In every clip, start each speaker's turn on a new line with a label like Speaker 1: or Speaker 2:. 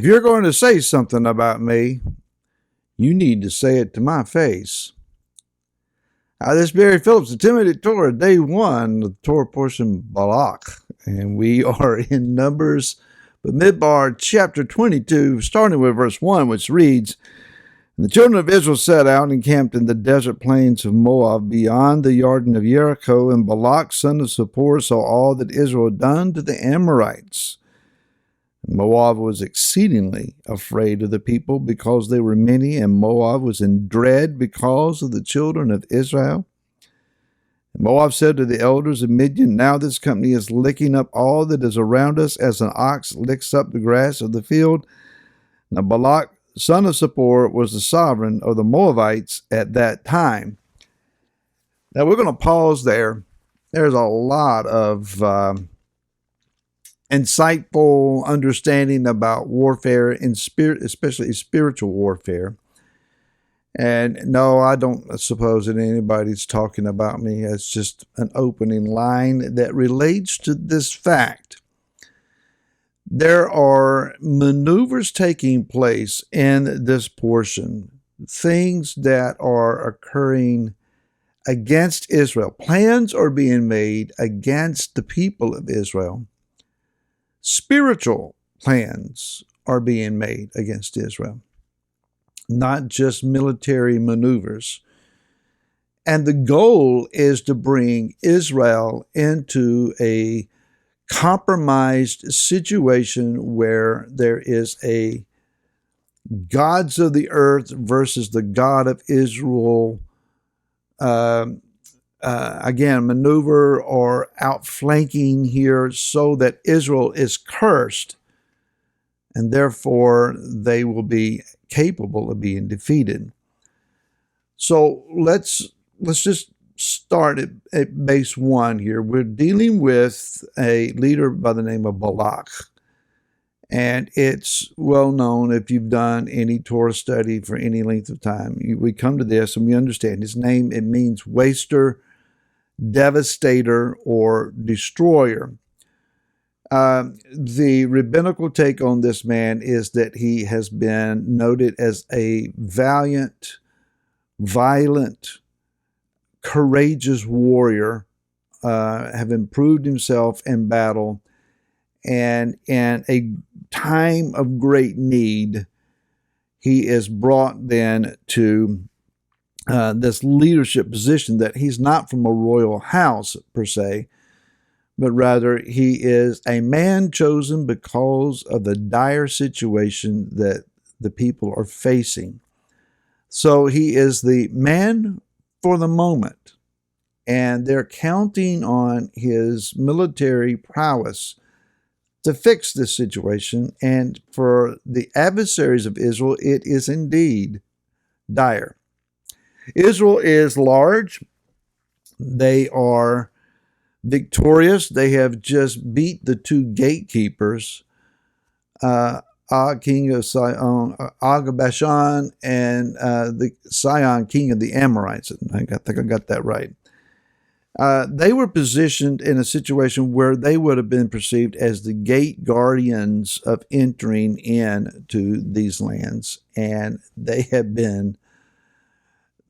Speaker 1: If you're going to say something about me, you need to say it to my face. This is Barry Phillips, the Timothy Torah, Day 1, the Torah portion, Balaq. And we are in Numbers, Midbar, chapter 22, starting with verse 1, which reads, "And the children of Israel set out and camped in the desert plains of Moab, beyond the Jordan of Jericho, and Balaq, son of Zippor, saw all that Israel had done to the Amorites. Moab was exceedingly afraid of the people because they were many, and Moab was in dread because of the children of Israel. And Moab said to the elders of Midian, Now this company is licking up all that is around us as an ox licks up the grass of the field. Now Balaq, son of Zippor, was the sovereign of the Moabites at that time." Now we're going to pause there. There's a lot of insightful understanding about warfare, in spirit, especially spiritual warfare. And no, I don't suppose that anybody's talking about me. It's just an opening line that relates to this fact. There are maneuvers taking place in this portion, things that are occurring against Israel. Plans are being made against the people of Israel. Spiritual plans are being made against Israel, not just military maneuvers. And the goal is to bring Israel into a compromised situation where there is a gods of the earth versus the God of Israel, again, maneuver or outflanking here so that Israel is cursed, and therefore they will be capable of being defeated. So let's just start at base one here. We're dealing with a leader by the name of Balaq. And it's well known if you've done any Torah study for any length of time. We come to this and we understand his name. It means waster, devastator, or destroyer. The rabbinical take on this man is that he has been noted as a valiant, violent, courageous warrior, have improved himself in battle, and in a time of great need, he is brought then to this leadership position that he's not from a royal house per se, but rather he is a man chosen because of the dire situation that the people are facing. So he is the man for the moment, and they're counting on his military prowess to fix this situation. And for the adversaries of Israel, it is indeed dire. Israel is large. They are victorious. They have just beat the two gatekeepers, king of Sion, Og of Bashan, and the Sion, king of the Amorites. I think I got that right. They were positioned in a situation where they would have been perceived as the gate guardians of entering into these lands, and they have been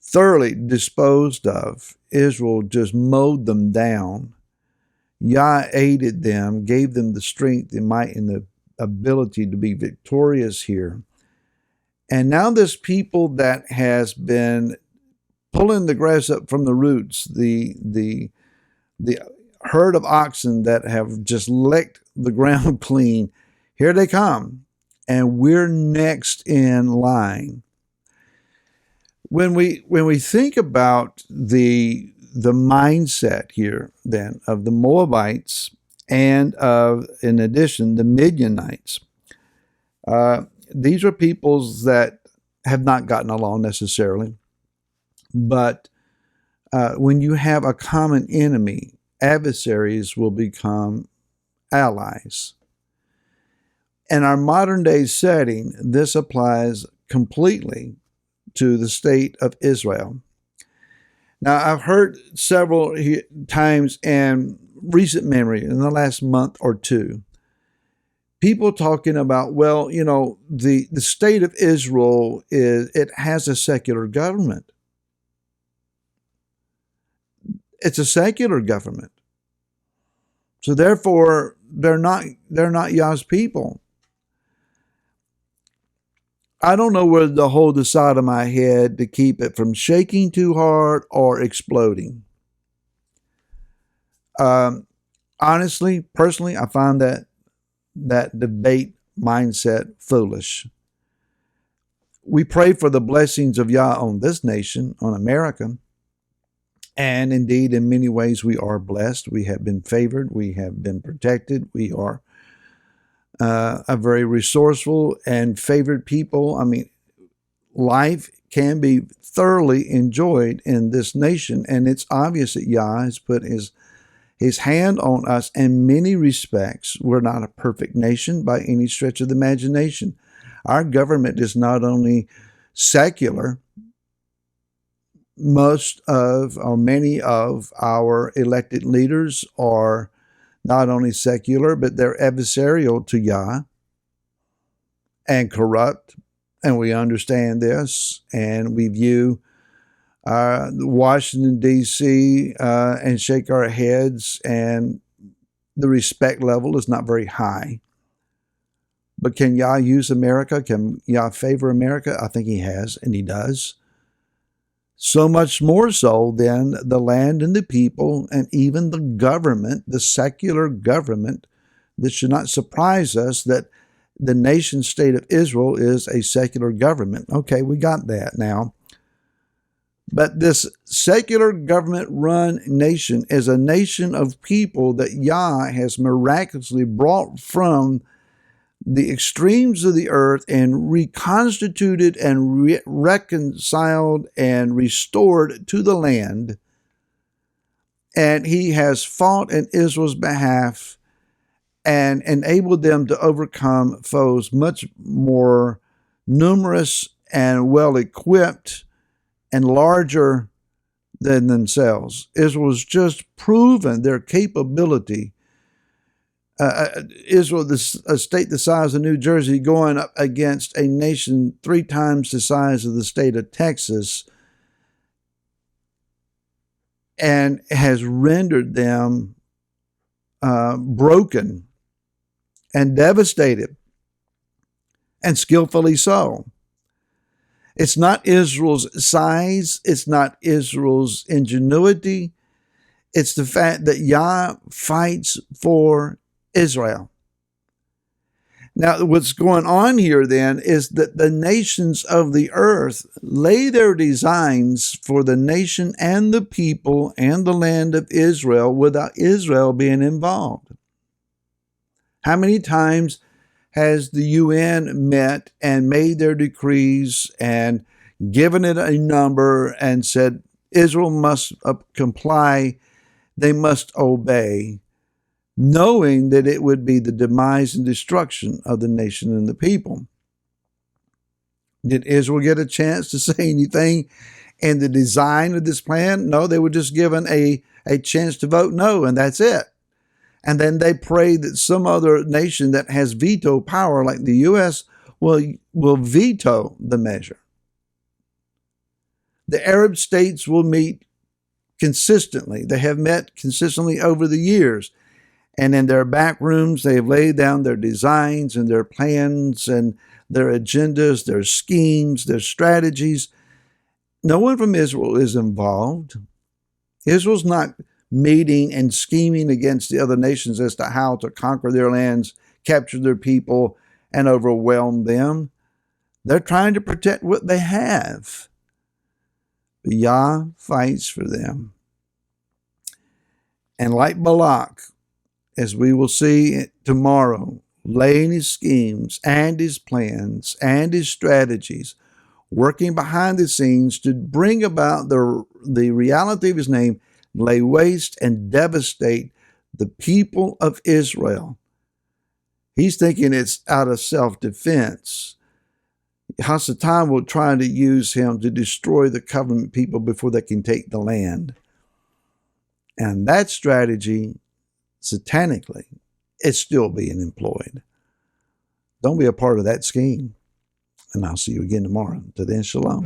Speaker 1: thoroughly disposed of. Israel just mowed them down. Yah aided them, gave them the strength, the might, and the ability to be victorious here. And now this people that has been pulling the grass up from the roots, the herd of oxen that have just licked the ground clean, here they come, and we're next in line. When we think about the mindset here then of the Moabites and of, in addition, the Midianites, these are peoples that have not gotten along necessarily. But when you have a common enemy, adversaries will become allies. In our modern day setting, this applies completely to the state of Israel. Now, I've heard several times in recent memory, in the last month or two, people talking about, well, the state of Israel it has a secular government. It's a secular government. So therefore, they're not Yah's people. I don't know whether to hold the side of my head to keep it from shaking too hard or exploding. Honestly, personally, I find that debate mindset foolish. We pray for the blessings of Yah on this nation, on America. And indeed, in many ways, we are blessed. We have been favored. We have been protected. We are a very resourceful and favored people. I mean, life can be thoroughly enjoyed in this nation, and it's obvious that Yah has put his hand on us in many respects. We're not a perfect nation by any stretch of the imagination. Our government is not only secular, many of our elected leaders are not only secular, but they're adversarial to Yah and corrupt. And we understand this, and we view Washington, D.C. And shake our heads, and the respect level is not very high. But can Yah use America? Can Yah favor America? I think he has, and he does. So much more so than the land and the people and even the government, the secular government. This should not surprise us that the nation state of Israel is a secular government. Okay, we got that now. But this secular government-run nation is a nation of people that Yah has miraculously brought from the extremes of the earth and reconstituted and reconciled and restored to the land. And he has fought in Israel's behalf and enabled them to overcome foes much more numerous and well-equipped and larger than themselves. Israel has just proven their capability. Israel, a state the size of New Jersey, going up against a nation 3 times the size of the state of Texas, and has rendered them broken and devastated, and skillfully so. It's not Israel's size. It's not Israel's ingenuity. It's the fact that Yah fights for Israel. Now, what's going on here then is that the nations of the earth lay their designs for the nation and the people and the land of Israel without Israel being involved. How many times has the UN met and made their decrees and given it a number and said Israel must comply, they must obey, knowing that it would be the demise and destruction of the nation and the people? Did Israel get a chance to say anything in the design of this plan? No, they were just given a chance to vote no, and that's it. And then they prayed that some other nation that has veto power, like the U.S., will veto the measure. The Arab states will meet consistently. They have met consistently over the years. And in their back rooms, they have laid down their designs and their plans and their agendas, their schemes, their strategies. No one from Israel is involved. Israel's not meeting and scheming against the other nations as to how to conquer their lands, capture their people, and overwhelm them. They're trying to protect what they have. But Yah fights for them. And like Balaq, as we will see tomorrow, laying his schemes and his plans and his strategies, working behind the scenes to bring about the reality of his name, lay waste and devastate the people of Israel. He's thinking it's out of self-defense. Hasatan will try to use him to destroy the covenant people before they can take the land. And that strategy, satanically, is still being employed. Don't be a part of that scheme. And I'll see you again tomorrow. Till then, shalom.